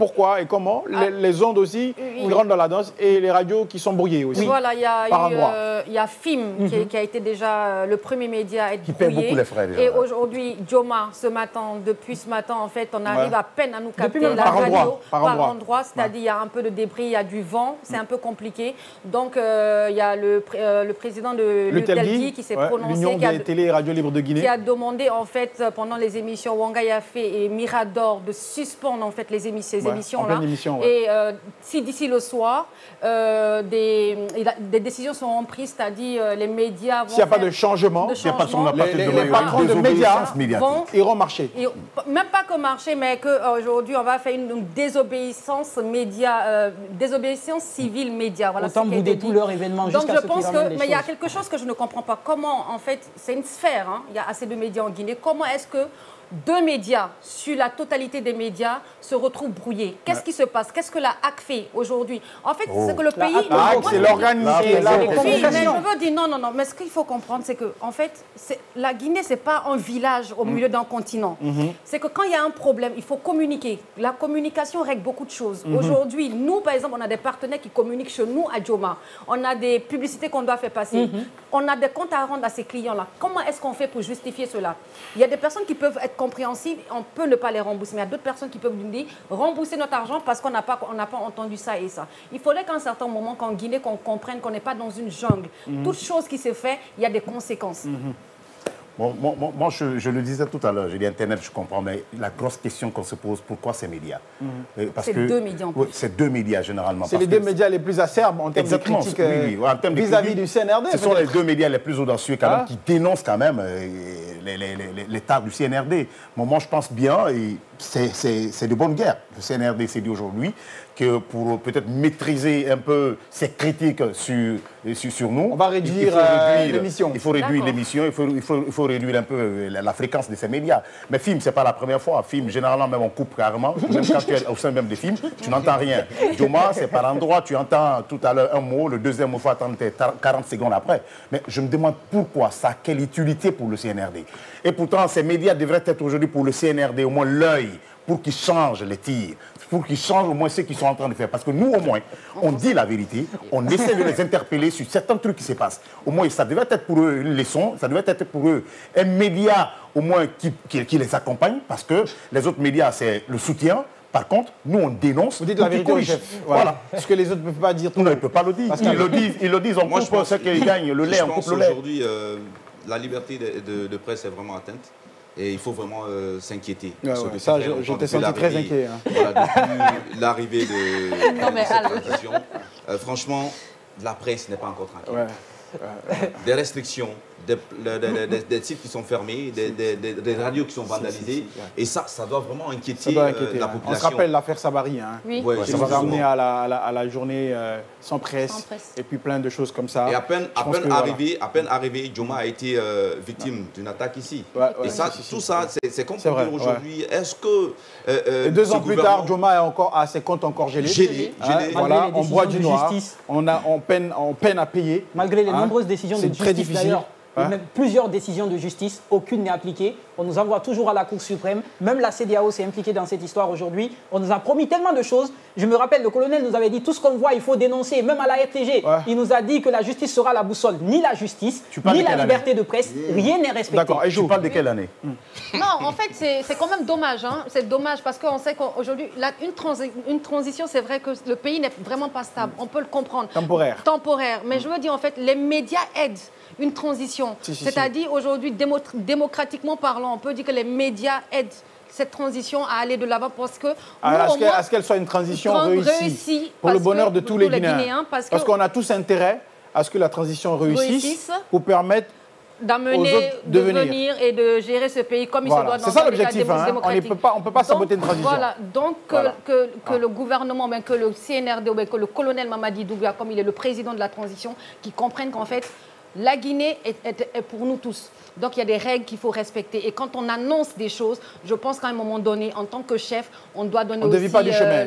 pourquoi et comment, les ondes aussi qui rentrent dans la danse et les radios qui sont brouillées aussi. Voilà, il y a FIM qui a été déjà le premier média à être qui brouillé. paie beaucoup les frais. Et aujourd'hui, Joma, depuis ce matin, en fait, on arrive à peine à nous capter la radio par endroit. C'est-à-dire il y a un peu de débris, il y a du vent, c'est un peu compliqué. Donc, il y a le président de l'UTELGI qui s'est prononcé. L'Union des télé et radios libres de Guinée. Qui a demandé, en fait, pendant les émissions Wanga Yafé et Mirador, de suspendre, en fait, ces émissions-là. Et si d'ici le soir, des décisions seront prises, c'est-à-dire les médias vont s'il n'y a pas de changement, les patrons de médias iront marcher. Même pas que marcher, mais qu'aujourd'hui, on va faire une désobéissance média, désobéissance civile média. Voilà. Autant bouder tout leur événement jusqu'à ce qu'ils ramènent les choses. Mais il y a quelque chose que je ne comprends pas. Comment, en fait, c'est une sphère, hein, il y a assez de médias en Guinée. Comment est-ce que deux médias, sur la totalité des médias, se retrouvent brouillés? Qu'est-ce qui se passe? Qu'est-ce que la HAC fait aujourd'hui? En fait, c'est que le pays... La HAC, c'est l'organe qui est là. Oui, mais je veux dire, non. Mais ce qu'il faut comprendre, c'est que, en fait, la Guinée, ce n'est pas un village au milieu d'un continent. C'est que quand il y a un problème, il faut communiquer. La communication règle beaucoup de choses. Aujourd'hui, nous, par exemple, on a des partenaires qui communiquent chez nous à Joma. On a des publicités qu'on doit faire passer. On a des comptes à rendre à ces clients-là. Comment est-ce qu'on fait pour justifier cela? Il y a des personnes qui peuvent être compréhensibles, on peut ne pas les rembourser. Mais il y a d'autres personnes qui peuvent nous dire rembourser notre argent parce qu'on n'a pas entendu ça et ça. Il faudrait qu'à un certain moment, qu'en Guinée, qu'on comprenne qu'on n'est pas dans une jungle. Toute chose qui se fait, il y a des conséquences. Bon, moi, je le disais tout à l'heure, j'ai dit Internet, je comprends, mais la grosse question qu'on se pose, pourquoi ces médias? C'est deux médias en plus. C'est deux médias, généralement. C'est les deux médias les plus acerbes en termes de critique vis-à-vis du CNRD. Ce sont les deux médias les plus audacieux, quand même, qui dénoncent quand même l'état du CNRD. Moi, je pense bien, et c'est de bonne guerre. Le CNRD s'est dit aujourd'hui que pour peut-être maîtriser un peu ces critiques sur nous, on va réduire l'émission. Il faut réduire l'émission, il faut réduire un peu la fréquence de ces médias. Mais film, ce n'est pas la première fois. Film, généralement, même on coupe carrément. Même quand tu es au sein même des films, tu n'entends rien. Joma, c'est par endroit, tu entends tout à l'heure un mot, le deuxième mot, il faut attendre 40 secondes après. Mais je me demande pourquoi ça, quelle utilité pour le CNRD. Et pourtant, ces médias devraient être aujourd'hui pour le CNRD, au moins l'œil, pour qu'ils changent les tirs, pour qu'ils changent au moins ce qu'ils sont en train de faire. Parce que nous, au moins, on dit la vérité, on essaie de les interpeller sur certains trucs qui se passent. Au moins, ça devait être pour eux une leçon, ça devait être pour eux un média, au moins, qui les accompagne, parce que les autres médias, c'est le soutien. Par contre, nous, on dénonce. Vous dites la vérité au chef. Voilà. Ce que les autres ne peuvent pas dire. Non, ils ne peuvent pas le dire. Parce ils le disent, on coupe ce qu'ils gagnent, le lait, on coupe le lait. Aujourd'hui, la liberté de presse est vraiment atteinte. Et il faut vraiment s'inquiéter. Ça, j'étais senti très inquiet. Hein. Voilà, depuis l'arrivée de cette transition, franchement, la presse n'est pas encore tranquille. Des restrictions, des sites qui sont fermés, des radios qui sont vandalisées. Et ça doit vraiment inquiéter, la population. On se rappelle l'affaire Sabari. Hein, ça nous a amené à la journée sans presse et puis plein de choses comme ça. Et à peine arrivé, Joma a été victime d'une attaque ici. Et ça, tout ça, c'est compliqué aujourd'hui. Est-ce que... et 2 ans plus tard, Joma a ses comptes encore gelés. Voilà, on boit du noir, on peine à payer. Malgré les nombreuses décisions de justice d'ailleurs. Même plusieurs décisions de justice, aucune n'est appliquée. On nous envoie toujours à la Cour suprême. Même la CEDEAO s'est impliquée dans cette histoire aujourd'hui. On nous a promis tellement de choses. Je me rappelle, le colonel nous avait dit tout ce qu'on voit, il faut dénoncer. Même à la RTG, il nous a dit que la justice sera la boussole. Ni la justice, ni la liberté de presse, rien n'est respecté. D'accord, et je parle de quelle année? Non, en fait, c'est quand même dommage. Hein. C'est dommage parce qu'on sait qu'aujourd'hui, une transition, c'est vrai que le pays n'est vraiment pas stable. On peut le comprendre. Temporaire. Mais je veux dire, en fait, les médias aident une transition. C'est-à-dire, aujourd'hui, démocratiquement parlant, on peut dire que les médias aident cette transition à aller de l'avant parce que... À ce qu'elle soit une transition réussie pour le bonheur de tous les Guinéens. Parce qu'on a tous intérêt à ce que la transition réussisse pour permettre d'amener, de venir et de gérer ce pays comme il se doit dans c'est ça l'objectif. On ne peut pas saboter une transition. Voilà, donc que le gouvernement, que le CNRD, que le colonel Mamadi Doumbouya, comme il est le président de la transition, qui comprennent qu'en fait, la Guinée est pour nous tous. Donc, il y a des règles qu'il faut respecter. Et quand on annonce des choses, je pense qu'à un moment donné, en tant que chef, on doit donner aussi pas du chemin.